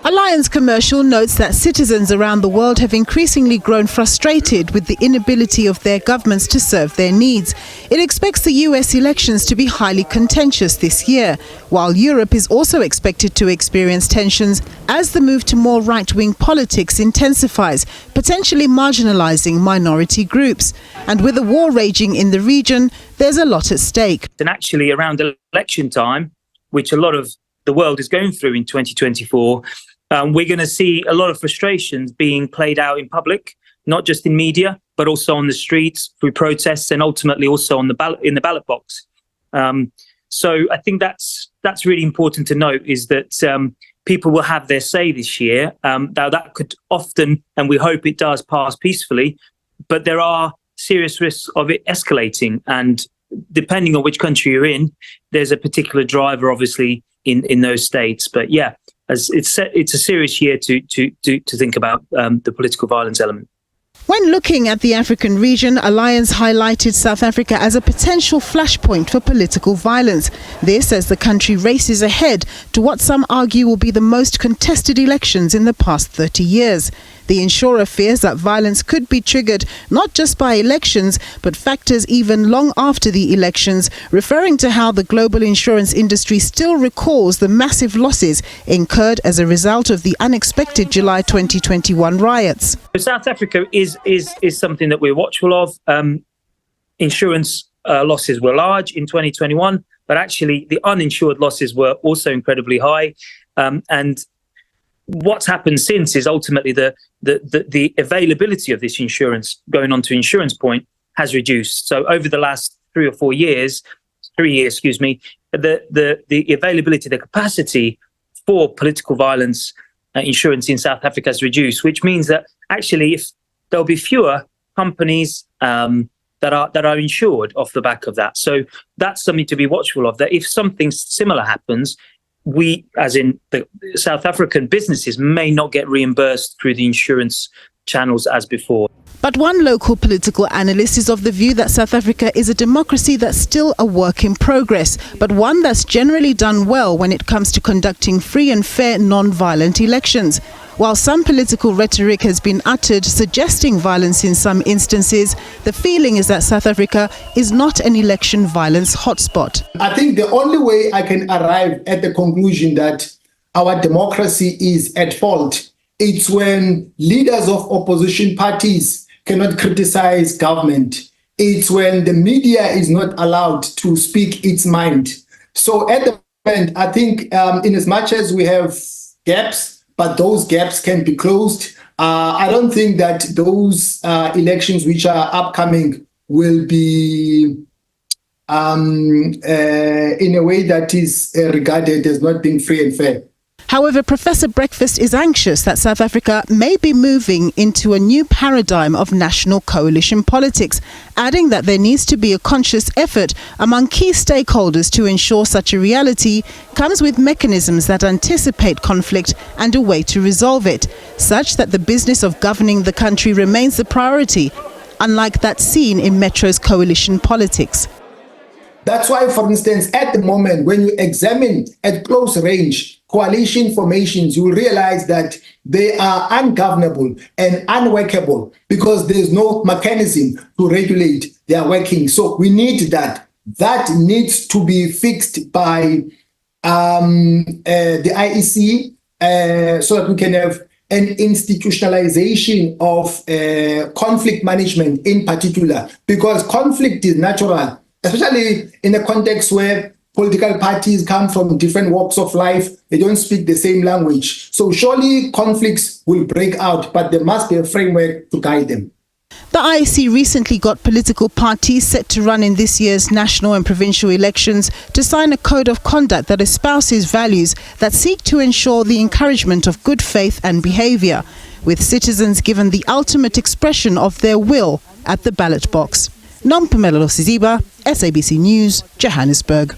Allianz Commercial notes that citizens around the world have increasingly grown frustrated with the inability of their governments to serve their needs. It expects the US elections to be highly contentious this year, while Europe is also expected to experience tensions as the move to more right-wing politics intensifies, potentially marginalizing minority groups. And with a war raging in the region, there's a lot at stake. And actually around election time, which a lot of the world is going through in 2024, we're going to see a lot of frustrations being played out in public, not just in media, but also on the streets through protests and ultimately also on the in the ballot box. So I think that's really important to note, is that people will have their say this year. Now that could often, and we hope it does, pass peacefully, but there are serious risks of it escalating. And depending on which country you're in, there's a particular driver, obviously, in those states. But yeah, as it's a serious year to think about the political violence element. When looking at the African region, Allianz highlighted South Africa as a potential flashpoint for political violence. This as the country races ahead to what some argue will be the most contested elections in the past 30 years. The insurer fears that violence could be triggered not just by elections, but factors even long after the elections, referring to how the global insurance industry still recalls the massive losses incurred as a result of the unexpected July 2021 riots. South Africa is something that we're watchful of. Insurance losses were large in 2021, but actually the uninsured losses were also incredibly high. And what's happened since is ultimately the availability of this insurance going on to Insurance Point has reduced. So over the last 3 years, the availability, the capacity for political violence insurance in South Africa has reduced, which means that actually if there'll be fewer companies that are insured off the back of that. So that's something to be watchful of, that if something similar happens, we, as in the South African businesses, may not get reimbursed through the insurance channels as before. But one local political analyst is of the view that South Africa is a democracy that's still a work in progress, but one that's generally done well when it comes to conducting free and fair non-violent elections. While some political rhetoric has been uttered suggesting violence in some instances, the feeling is that South Africa is not an election violence hotspot. I think the only way I can arrive at the conclusion that our democracy is at fault, it's when leaders of opposition parties cannot criticize government. It's when the media is not allowed to speak its mind. So at the moment, I think in as much as we have gaps, but those gaps can be closed, I don't think that those elections which are upcoming will be in a way that is regarded as not being free and fair. However, Professor Breakfast is anxious that South Africa may be moving into a new paradigm of national coalition politics, adding that there needs to be a conscious effort among key stakeholders to ensure such a reality comes with mechanisms that anticipate conflict and a way to resolve it, such that the business of governing the country remains the priority, unlike that seen in Metro's coalition politics. That's why, for instance, at the moment, when you examine at close range coalition formations, you will realize that they are ungovernable and unworkable because there's no mechanism to regulate their working. So we need that. That needs to be fixed by the IEC so that we can have an institutionalization of conflict management in particular, because conflict is natural, especially in a context where political parties come from different walks of life. They don't speak the same language. So surely conflicts will break out, but there must be a framework to guide them. The IEC recently got political parties set to run in this year's national and provincial elections to sign a code of conduct that espouses values that seek to ensure the encouragement of good faith and behaviour, with citizens given the ultimate expression of their will at the ballot box. Nompumelelo Siziba, SABC News, Johannesburg.